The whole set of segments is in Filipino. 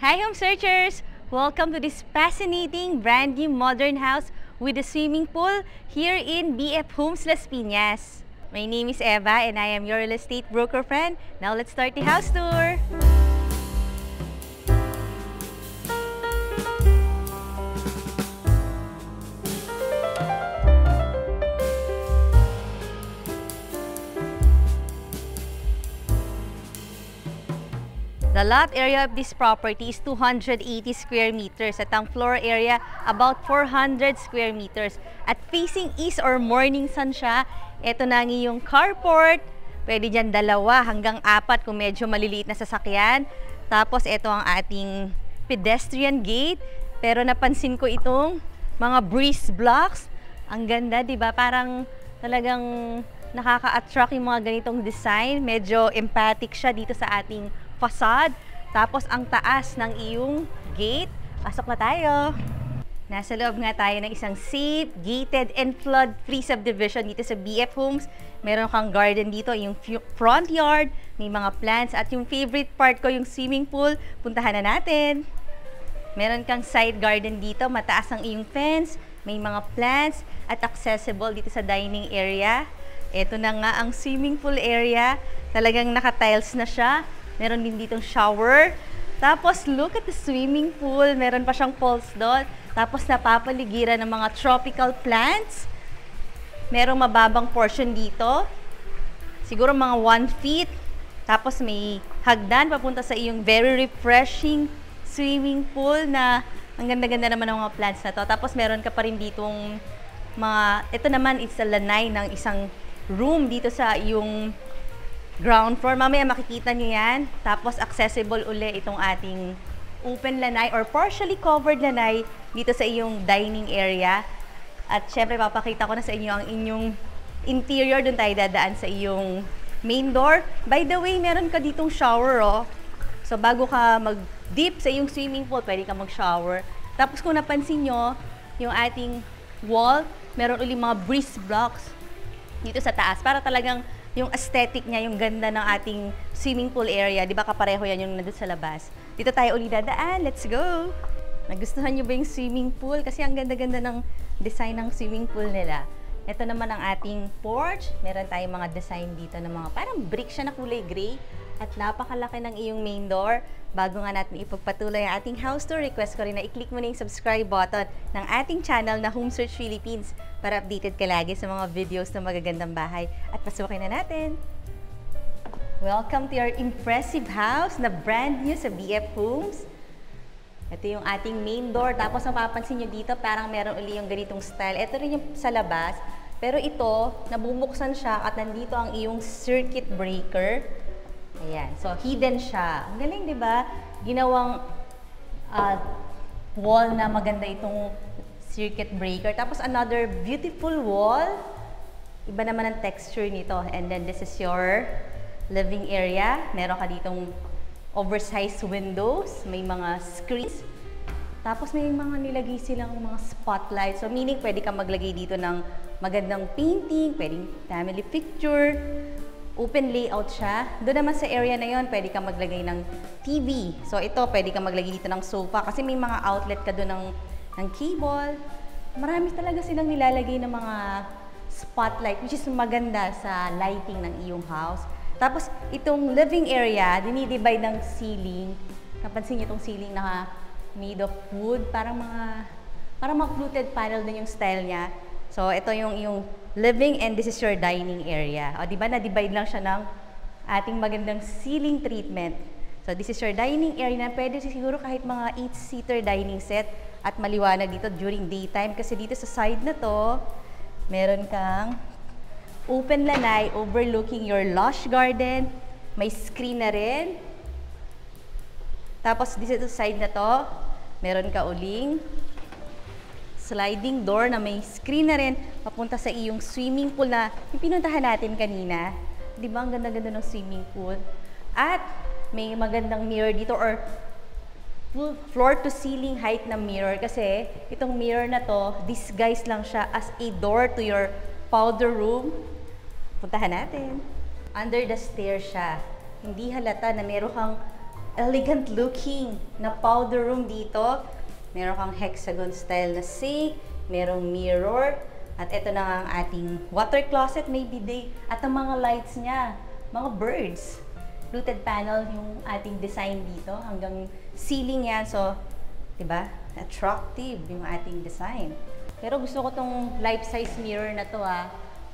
Hi home searchers! Welcome to this fascinating brand new modern house with a swimming pool here in BF Homes Las Piñas. My name is Eva and I am your real estate broker friend. Now let's start the house tour! The lot area of this property is 280 square meters at ang floor area about 400 square meters. At facing east or morning sun siya, ito na ang iyong carport. Pwede dyan 2 hanggang 4 kung medyo maliliit na sasakyan. Tapos ito ang ating pedestrian gate. Pero napansin ko itong mga breeze blocks. Ang ganda, di ba? Parang talagang nakaka-attract yung mga ganitong design. Medyo emphatic siya dito sa ating facade. Tapos ang taas ng iyong gate. Pasok na tayo. Nasa loob nga tayo ng isang safe, gated and flood-free subdivision dito sa BF Homes. Meron kang garden dito, yung front yard, may mga plants at yung favorite part ko, yung swimming pool. Puntahan na natin. Meron kang side garden dito, mataas ang iyong fence, may mga plants at accessible dito sa dining area. Ito na nga ang swimming pool area. Talagang naka-tiles na siya. Meron din ditong shower. Tapos, look at the swimming pool. Meron pa siyang pools doon. Tapos, napapaligiran ng mga tropical plants. Merong mababang portion dito. Siguro mga 1 feet. Tapos, may hagdan papunta sa iyong very refreshing swimming pool na ang ganda-ganda naman ng mga plants na to. Tapos, meron ka pa rin ditong mga... Ito naman is a lanay ng isang room dito sa iyong ground floor. Mamaya makikita nyo yan. Tapos accessible uli itong ating open lanay or partially covered lanay dito sa iyong dining area. At syempre papakita ko na sa inyo ang inyong interior. Doon tayo dadaan sa iyong main door. By the way, meron ka ditong shower, oh. So bago ka mag-dip sa iyong swimming pool, pwede ka mag-shower. Tapos kung napansin nyo, yung ating wall, meron uli mga breeze blocks dito sa taas. Para talagang yung aesthetic niya, yung ganda ng ating swimming pool area. Di ba kapareho yan yung nandun sa labas? Dito tayo uli dadaan. Let's go! Nagustuhan nyo ba yung swimming pool? Kasi ang ganda-ganda ng design ng swimming pool nila. Ito naman ang ating porch. Meron tayong mga design dito ng mga parang brick siya na kulay gray. At napakalaki ng iyong main door. Bago nga natin ipagpatuloy ang ating house tour, request ko rin na i-click mo na yung subscribe button ng ating channel na Home Search Philippines para updated ka lagi sa mga videos ng magagandang bahay. At pasukin na natin! Welcome to your impressive house na brand new sa BF Homes. Ito yung ating main door. Tapos mapapansin nyo dito, parang meron uli yung ganitong style. Ito rin yung sa labas. Pero ito, nabubuksan siya at nandito ang iyong circuit breaker. Ayan. So, hidden siya. Ang galing, di ba? Ginawang wall na maganda itong circuit breaker. Tapos, another beautiful wall. Iba naman ang texture nito. And then, this is your living area. Meron ka ditong oversized windows. May mga screens. Tapos, may mga nilagay silang mga spotlights. So, meaning, pwede ka maglagay dito ng magandang painting, pwedeng family picture. Open layout siya. Doon naman sa area na yon, pwede ka maglagay ng TV. So ito, pwede ka maglagay dito ng sofa kasi may mga outlet ka doon ng cable. Marami talaga silang nilalagay ng mga spotlight which is maganda sa lighting ng iyong house. Tapos itong living area, dinidivide ng ceiling. Napansin niyo itong ceiling na made of wood. Parang mga fluted panel din yung style niya. So ito yung living and this is your dining area. O, diba, na-divide lang siya ng ating magandang ceiling treatment. So, this is your dining area na pwede siguro kahit mga 8-seater dining set at maliwanag dito during daytime. Kasi dito sa side na to, meron kang open lanay overlooking your lush garden. May screen na rin. Tapos, dito sa side na to, meron ka uling sliding door na may screen na rin papunta sa iyong swimming pool na yung pinuntahan natin kanina. Di ba ang ganda-ganda ng swimming pool? At may magandang mirror dito or full floor to ceiling height na mirror kasi itong mirror na to, disguise lang siya as a door to your powder room. Puntahan natin. Under the stairs siya. Hindi halata na meron kang elegant looking na powder room dito. Meron kang hexagon style na sink, merong mirror, at ito na nga ang ating water closet, may bidet, at ang mga lights niya, mga birds. Fluted panel yung ating design dito, hanggang ceiling yan. So, diba? Attractive yung ating design. Pero gusto ko tong life-size mirror na to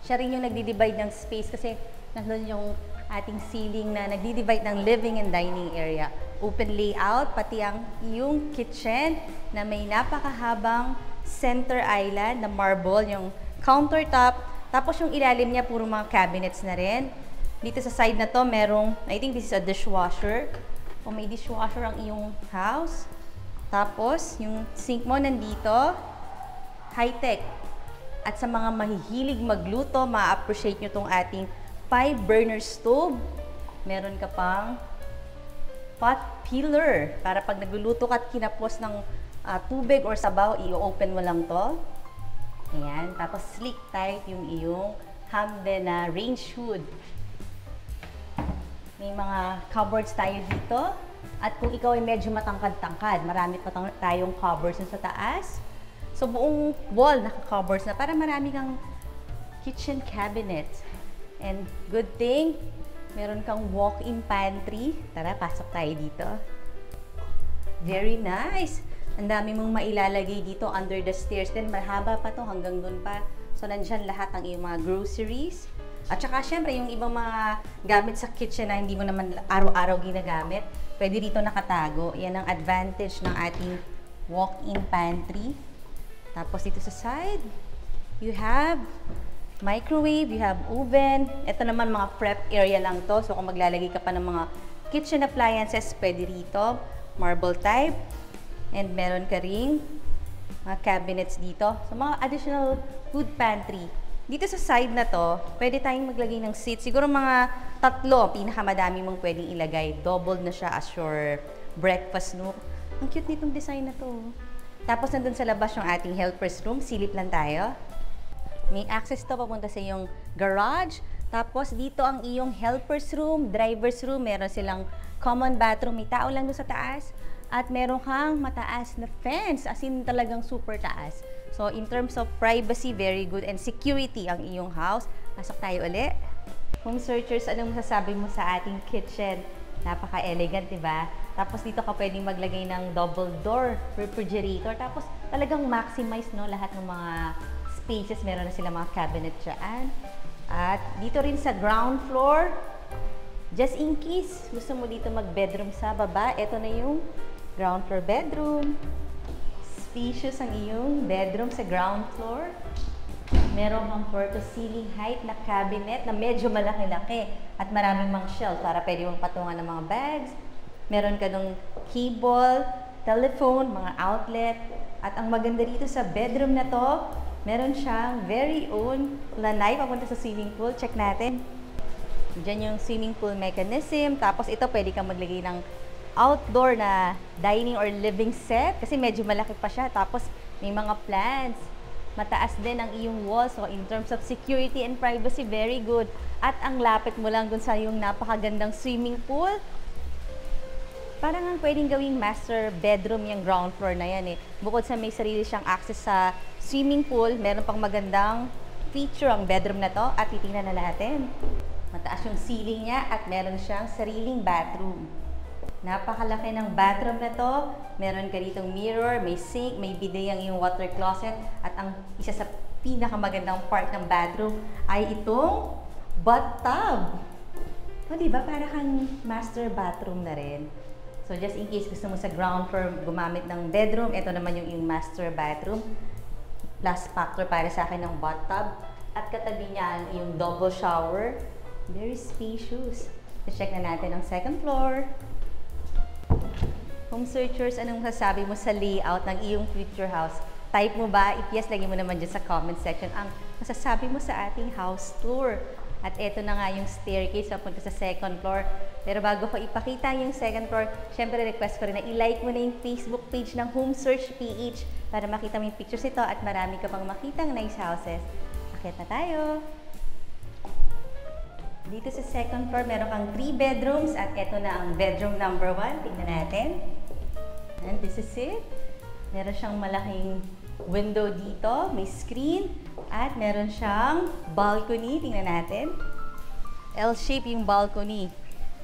Siya rin yung nagdi-divide ng space kasi nandun yung ating ceiling na nagdi-divide ng living and dining area. Open layout, pati ang yung kitchen na may napakahabang center island na marble, yung countertop. Tapos yung ilalim niya, puro mga cabinets na rin. Dito sa side na to, merong, I think this is a dishwasher. O may dishwasher ang iyong house. Tapos, yung sink mo nandito, high-tech. At sa mga mahihilig magluto, ma-appreciate nyo tong ating 5-burner stove. Meron ka pang pot peeler para pag nagluluto ka at kinapos ng tubig or sabaw, i-open mo lang to. Ayan. Tapos sleek tight yung iyong Hamden na range hood. May mga cupboards tayo dito. At kung ikaw ay medyo matangkad-tangkad, marami pa tayong cupboards sa taas. So buong wall naka-cupboards na para marami kang kitchen cabinet. And good thing, meron kang walk-in pantry. Tara, pasok tayo dito. Very nice! Ang dami mong mailalagay dito under the stairs. Then mahaba pa to hanggang dun pa. So nandyan lahat ng iyong mga groceries. At saka syempre yung ibang mga gamit sa kitchen na hindi mo naman araw-araw ginagamit, pwede dito nakatago. Yan ang advantage ng ating walk-in pantry. Tapos dito sa side, you have microwave, you have oven. Ito naman mga prep area lang to. So kung maglalagay ka pa ng mga kitchen appliances, pwede rito. Marble type. And meron ka ring mga cabinets dito. So mga additional food pantry. Dito sa side na to, pwede tayong maglagay ng seat. Siguro mga 3, pinakamadami mong pwedeng ilagay. Double na siya as your breakfast nook. Ang cute nitong design na to. Tapos nandun sa labas yung ating helper's room. Silip lang tayo. May access to papunta sa iyong garage. Tapos dito ang iyong helper's room, driver's room. Meron silang common bathroom. May tao lang doon sa taas. At meron kang mataas na fence. As in talagang super taas. So in terms of privacy, very good. And security ang iyong house. Pasok tayo ulit. Home searchers, anong masasabi mo sa ating kitchen? Napaka-elegant, diba? Tapos dito ka pwedeng maglagay ng double door refrigerator. Tapos talagang maximize no, lahat ng mga spaces. Meron na sila mga cabinet dyan. At dito rin sa ground floor, just in case gusto mo dito mag-bedroom sa baba, ito na yung ground floor bedroom. Spacious ang iyong bedroom sa ground floor. Meron kang floor to ceiling height na cabinet na medyo malaki-laki at maraming mga shelf para pwede mong patungan ng mga bags. Meron ka ng cable, telephone, mga outlet. At ang maganda dito sa bedroom na to, meron siyang very own lanay papunta sa swimming pool. Check natin. Diyan yung swimming pool mechanism. Tapos ito pwede kang maglagay ng outdoor na dining or living set kasi medyo malaki pa siya. Tapos may mga plants. Mataas din ang iyong wall. So in terms of security and privacy, very good. At ang lapit mo lang dun sa yung napakagandang swimming pool. Parang ang pwedeng gawing master bedroom yung ground floor na yan eh. Bukod sa may sarili siyang access sa swimming pool, meron pang magandang feature ang bedroom na to at titingnan na natin. Mataas yung ceiling niya at meron siyang sariling bathroom. Napakalaki ng bathroom na to. Meron ka ditong mirror, may sink, may bidet ang iyong water closet. At ang isa sa pinakamagandang part ng bathroom ay itong bathtub. O diba, para kang master bathroom na rin. So just in case gusto mo sa ground floor gumamit ng bedroom, ito naman yung iyong master bathroom. Plus factor para sa akin ng bathtub. At katabi niya ang iyong double shower. Very spacious. So check na natin ang second floor. Home searchers, anong masasabi mo sa layout ng iyong future house? Type mo ba? If yes, lagay mo naman dyan sa comment section ang masasabi mo sa ating house tour. At eto na nga yung staircase papunta sa second floor. Pero bago ko ipakita yung second floor, syempre request ko rin na i-like mo na yung Facebook page ng Home Search PH para makita mo yung pictures ito at marami ka pang makitang nice houses. Akit na tayo! Dito sa second floor, meron kang 3 bedrooms at ito na ang bedroom number 1. Tingnan natin. And this is it. Meron siyang malaking window dito, may screen, at meron siyang balcony. Tingnan natin. L-shape yung balcony.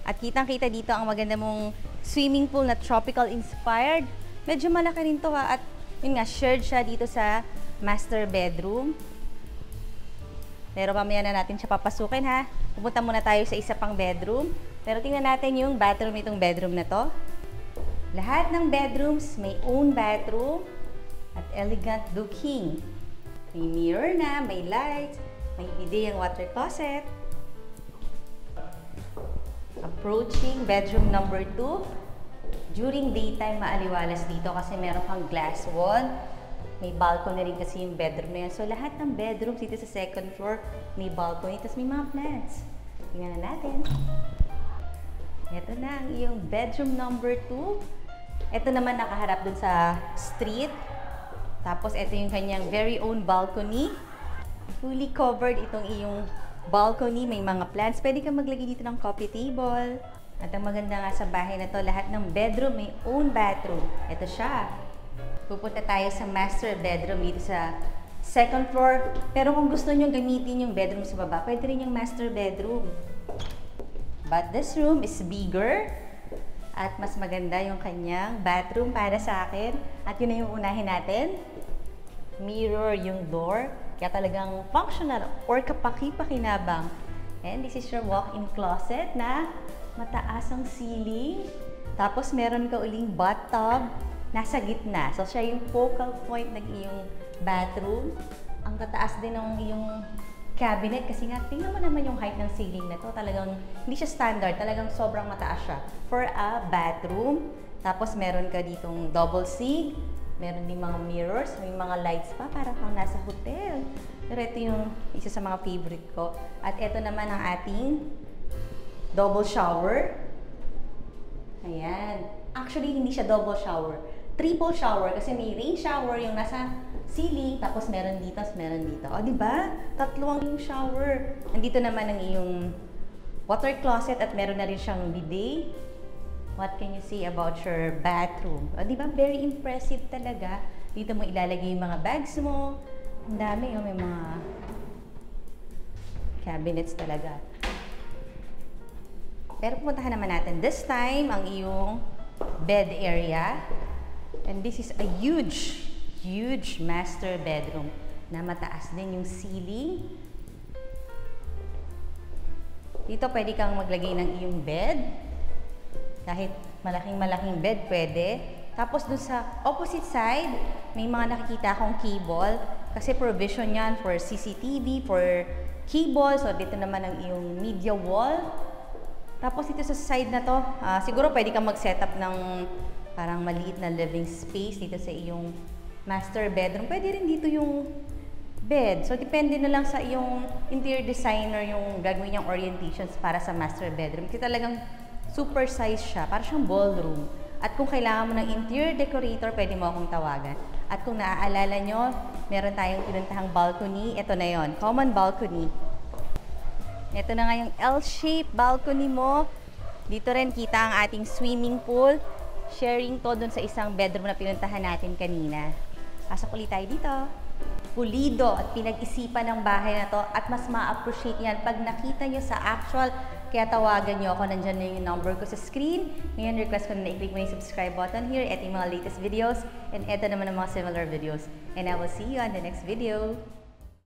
At kitang-kita dito ang maganda mong swimming pool na tropical inspired. Medyo malaki rin to ha. At yun nga, shared siya dito sa master bedroom. Pero mamaya na natin siya papasukin ha. Pupunta muna tayo sa isa pang bedroom. Pero tingnan natin yung bathroom nitong bedroom na to. Lahat ng bedrooms may own bathroom at elegant looking. May mirror na, may lights, may bidet ang water closet. Approaching bedroom number 2. During daytime, maaliwalas dito kasi meron kang glass wall. May balcony rin kasi yung bedroom na yan. So, lahat ng bedrooms dito sa second floor, may balcony. Tapos may mga plants. Tingnan na natin. Ito na ang iyong bedroom number 2. Ito naman nakaharap dun sa street. Tapos, ito yung kanyang very own balcony. Fully covered itong iyong balcony. May mga plants. Pwede kang maglagay dito ng coffee table. At ang maganda nga sa bahay na to, lahat ng bedroom may own bathroom. Ito siya. Pupunta tayo sa master bedroom dito sa second floor. Pero kung gusto nyo gamitin yung bedroom sa baba, pwede rin yung master bedroom. But this room is bigger. At mas maganda yung kanyang bathroom para sa akin. At yun na yung unahin natin. Mirror yung door. Kaya talagang functional or kapaki-pakinabang. And this is your walk-in closet na mataas ang ceiling. Tapos meron ka uling bathtub. Nasa gitna. So, siya yung focal point ng iyong bathroom. Ang tataas din ng iyong cabinet kasi nga, tingnan mo naman yung height ng ceiling na to. Talagang, hindi siya standard. Talagang sobrang mataas siya for a bathroom. Tapos, meron ka ditong double sink. Meron din mga mirrors. May mga lights pa para kang nasa hotel. Pero ito yung isa sa mga favorite ko. At ito naman ang ating double shower. Ayan. Actually, hindi siya double shower. Triple shower kasi may rain shower yung nasa ceiling, tapos meron dito, tapos meron dito. O, diba? Tatlo ang shower. Nandito naman ang iyong water closet at meron na rin siyang bidet. What can you say about your bathroom? O, diba? Very impressive talaga. Dito mo ilalagay yung mga bags mo. Ang dami, oh, may mga cabinets talaga. Pero pupuntahan naman natin this time ang iyong bed area. And this is a huge master bedroom na mataas din yung ceiling. Dito pwede kang maglagay ng iyong bed. Kahit malaking bed pwede. Tapos dun sa opposite side, may mga nakikita akong cable. Kasi provision yan for CCTV, for cable. So dito naman ang iyong media wall. Tapos dito sa side na to, siguro pwede kang mag-setup ng parang maliit na living space dito sa iyong master bedroom. Pwede rin dito yung bed. So, depende na lang sa iyong interior designer yung gagawin niyang orientations para sa master bedroom. Kasi talagang super size siya. Para siyang ballroom. At kung kailangan mo ng interior decorator, pwede mo akong tawagan. At kung naaalala nyo, meron tayong pinuntahang balcony. Ito na yon, common balcony. Ito na nga yung L-shape balcony mo. Dito rin kita ang ating swimming pool. Sharing to dun sa isang bedroom na pinuntahan natin kanina. Pasok ulit tayo dito. Pulido at pinag-isipan ng bahay na to at mas ma-appreciate yan pag nakita nyo sa actual. Kaya tawagan nyo ako. Nandyan na yung number ko sa screen. Ngayon, request ko na i-click mo yung subscribe button here at yung mga latest videos. And eto naman ang mga similar videos. And I will see you on the next video.